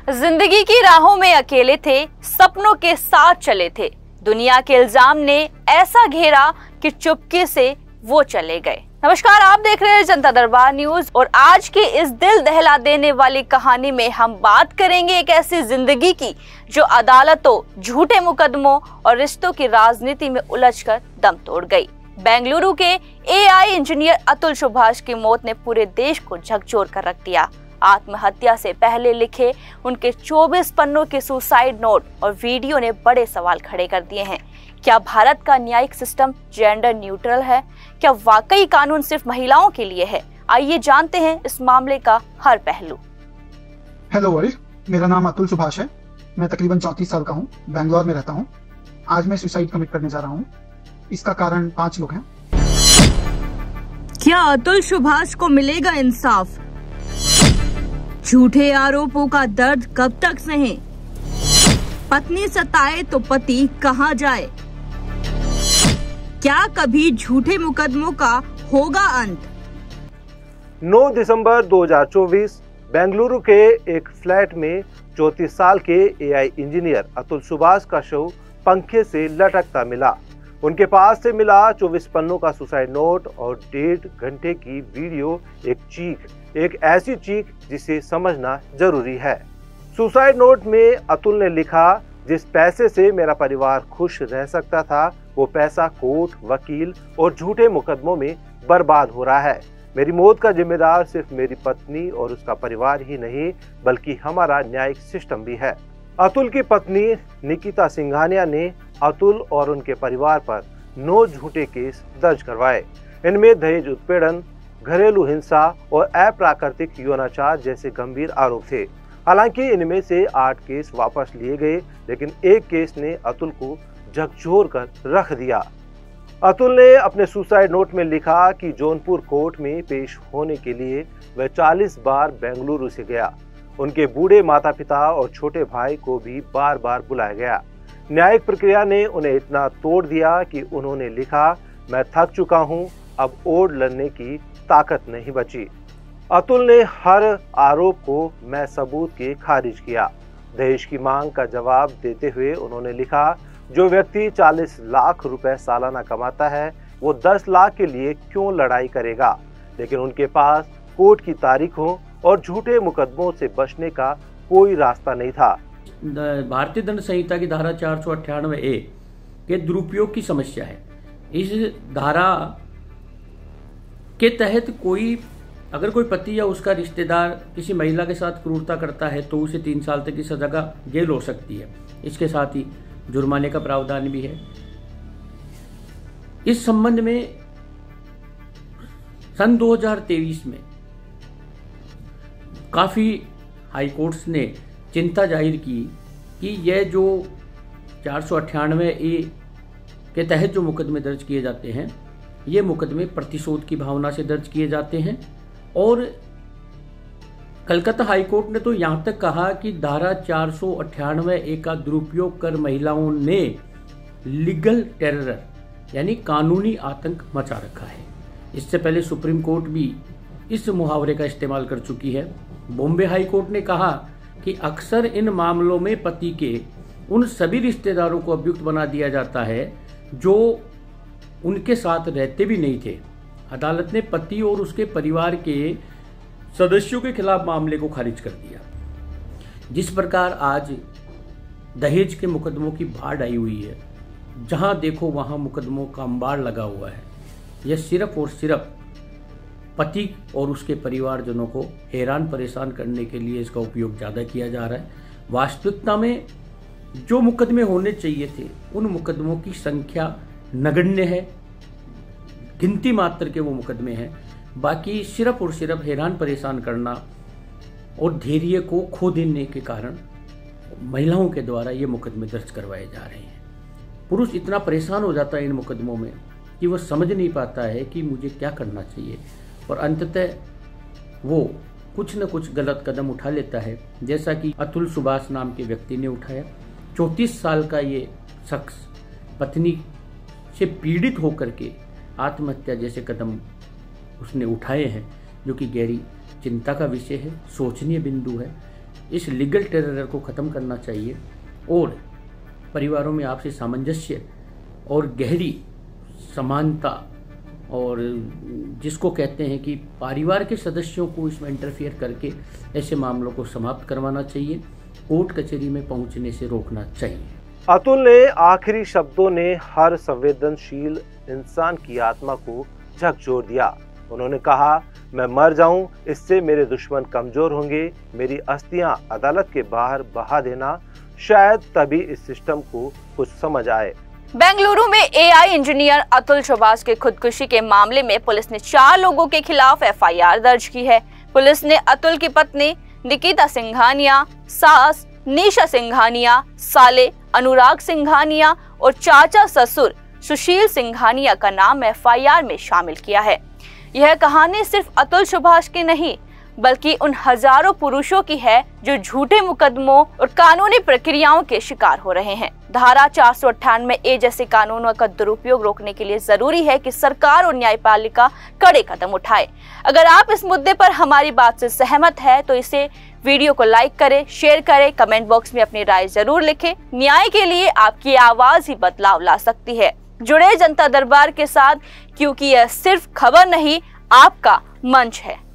जिंदगी की राहों में अकेले थे, सपनों के साथ चले थे। दुनिया के इल्जाम ने ऐसा घेरा कि चुपके से वो चले गए। नमस्कार, आप देख रहे हैं जनता दरबार न्यूज और आज की इस दिल दहला देने वाली कहानी में हम बात करेंगे एक ऐसी जिंदगी की जो अदालतों, झूठे मुकदमों और रिश्तों की राजनीति में उलझकर दम तोड़ गई। बेंगलुरु के एआई इंजीनियर अतुल सुभाष की मौत ने पूरे देश को झकझोर कर रख दिया। आत्महत्या से पहले लिखे उनके 24 पन्नों के सुसाइड नोट और वीडियो ने बड़े सवाल खड़े कर दिए हैं। क्या भारत का न्यायिक सिस्टम जेंडर न्यूट्रल है? क्या वाकई कानून सिर्फ महिलाओं के लिए है? आइए जानते हैं इस मामले का हर पहलू। हेलो वर्ल्ड, मेरा नाम अतुल सुभाष है। मैं तकरीबन 34 साल का हूँ, बैंगलोर में रहता हूँ। आज मैं सुसाइड कमिट करने जा रहा हूँ। इसका कारण 5 लोग हैं। क्या अतुल सुभाष को मिलेगा इंसाफ? झूठे आरोपों का दर्द कब तक सहे? पत्नी सताए तो पति कहाँ जाए? क्या कभी झूठे मुकदमों का होगा अंत? 9 दिसंबर 2024 बेंगलुरु के एक फ्लैट में 34 साल के एआई इंजीनियर अतुल सुभाष का शव पंखे से लटकता मिला। उनके पास से मिला 24 पन्नों का सुसाइड नोट और 1.5 घंटे की वीडियो। एक ऐसी चीख जिसे समझना जरूरी है। सुसाइड नोट में अतुल ने लिखा, जिस पैसे से मेरा परिवार खुश रह सकता था वो पैसा कोर्ट, वकील और झूठे मुकदमों में बर्बाद हो रहा है। मेरी मौत का जिम्मेदार सिर्फ मेरी पत्नी और उसका परिवार ही नहीं बल्कि हमारा न्यायिक सिस्टम भी है। अतुल की पत्नी निकिता सिंघानिया ने अतुल और उनके परिवार पर 9 झूठे केस दर्ज करवाए। इनमें दहेज उत्पीड़न, घरेलू हिंसा और अप्राकृतिक यौनाचार जैसे गंभीर आरोप थे। हालांकि इनमें से 8 केस वापस लिए गए, लेकिन एक केस ने अतुल को झकझोर कर रख दिया। अतुल ने अपने सुसाइड नोट में लिखा कि जौनपुर कोर्ट में पेश होने के लिए वह 40 बार बेंगलुरु से गया। उनके बूढ़े माता पिता और छोटे भाई को भी बार बार बुलाया गया। न्यायिक प्रक्रिया ने उन्हें इतना तोड़ दिया कि उन्होंने लिखा, मैं थक चुका हूं, अब और लड़ने की ताकत नहीं बची। अतुल ने हर आरोप को मैं सबूत के खारिज किया। दहेज की मांग का जवाब देते हुए उन्होंने लिखा, जो व्यक्ति 40 लाख रुपए सालाना कमाता है वो 10 लाख के लिए क्यों लड़ाई करेगा? लेकिन उनके पास कोर्ट की तारीखों और झूठे मुकदमों से बचने का कोई रास्ता नहीं था। भारतीय दंड संहिता की धारा 498A के दुरुपयोग की समस्या है। इस धारा के तहत अगर कोई पति या उसका रिश्तेदार किसी महिला के साथ क्रूरता करता है तो उसे 3 साल तक की सजा का जेल हो सकती है। इसके साथ ही जुर्माने का प्रावधान भी है। इस संबंध में सन 2023 में काफी हाई कोर्ट्स ने चिंता जाहिर की कि यह जो 498A के तहत जो मुकदमे दर्ज किए जाते हैं, ये मुकदमे प्रतिशोध की भावना से दर्ज किए जाते हैं। और कलकत्ता हाई कोर्ट ने तो यहां तक कहा कि धारा 498A का दुरुपयोग कर महिलाओं ने लीगल टेरर यानी कानूनी आतंक मचा रखा है। इससे पहले सुप्रीम कोर्ट भी इस मुहावरे का इस्तेमाल कर चुकी है। बॉम्बे हाई कोर्ट ने कहा कि अक्सर इन मामलों में पति के उन सभी रिश्तेदारों को अभियुक्त बना दिया जाता है जो उनके साथ रहते भी नहीं थे। अदालत ने पति और उसके परिवार के सदस्यों के खिलाफ मामले को खारिज कर दिया। जिस प्रकार आज दहेज के मुकदमों की बाढ़ आई हुई है, जहां देखो वहां मुकदमों का अंबार लगा हुआ है, यह सिर्फ और सिर्फ पति और उसके परिवारजनों को हैरान परेशान करने के लिए इसका उपयोग ज़्यादा किया जा रहा है। वास्तविकता में जो मुकदमे होने चाहिए थे उन मुकदमों की संख्या नगण्य है, गिनती मात्र के वो मुकदमे हैं। बाकी सिर्फ और सिर्फ हैरान परेशान करना और धैर्य को खो देने के कारण महिलाओं के द्वारा ये मुकदमे दर्ज करवाए जा रहे हैं। पुरुष इतना परेशान हो जाता है इन मुकदमों में कि वह समझ नहीं पाता है कि मुझे क्या करना चाहिए और अंततः वो कुछ न कुछ गलत कदम उठा लेता है, जैसा कि अतुल सुभाष नाम के व्यक्ति ने उठाया। 34 साल का ये शख्स पत्नी से पीड़ित होकर के आत्महत्या जैसे कदम उसने उठाए हैं, जो कि गहरी चिंता का विषय है, सोचनीय बिंदु है। इस लीगल टेरर को ख़त्म करना चाहिए और परिवारों में आपसी सामंजस्य और गहरी समानता और जिसको कहते हैं कि परिवार के सदस्यों को इसमें इंटरफियर करके ऐसे मामलों को समाप्त करवाना चाहिए, कोर्ट कचहरी में पहुंचने से रोकना चाहिए। अतुल ने आखिरी शब्दों ने हर संवेदनशील इंसान की आत्मा को झकझोर दिया। उन्होंने कहा, मैं मर जाऊं, इससे मेरे दुश्मन कमजोर होंगे। मेरी अस्थियां अदालत के बाहर बहा देना, शायद तभी इस सिस्टम को कुछ समझ आए। बेंगलुरु में एआई इंजीनियर अतुल सुभाष के खुदकुशी के मामले में पुलिस ने 4 लोगों के खिलाफ एफआईआर दर्ज की है। पुलिस ने अतुल की पत्नी निकिता सिंघानिया, सास निशा सिंघानिया, साले अनुराग सिंघानिया और चाचा ससुर सुशील सिंघानिया का नाम एफआईआर में शामिल किया है। यह कहानी सिर्फ अतुल सुभाष की नहीं बल्कि उन हजारों पुरुषों की है जो झूठे मुकदमों और कानूनी प्रक्रियाओं के शिकार हो रहे हैं। धारा 498A जैसे कानूनों का दुरुपयोग रोकने के लिए जरूरी है कि सरकार और न्यायपालिका कड़े कदम उठाए। अगर आप इस मुद्दे पर हमारी बात से सहमत है तो इसे वीडियो को लाइक करें, शेयर करें, कमेंट बॉक्स में अपनी राय जरूर लिखें। न्याय के लिए आपकी आवाज ही बदलाव ला सकती है। जुड़े जनता दरबार के साथ, क्योंकि यह सिर्फ खबर नहीं, आपका मंच है।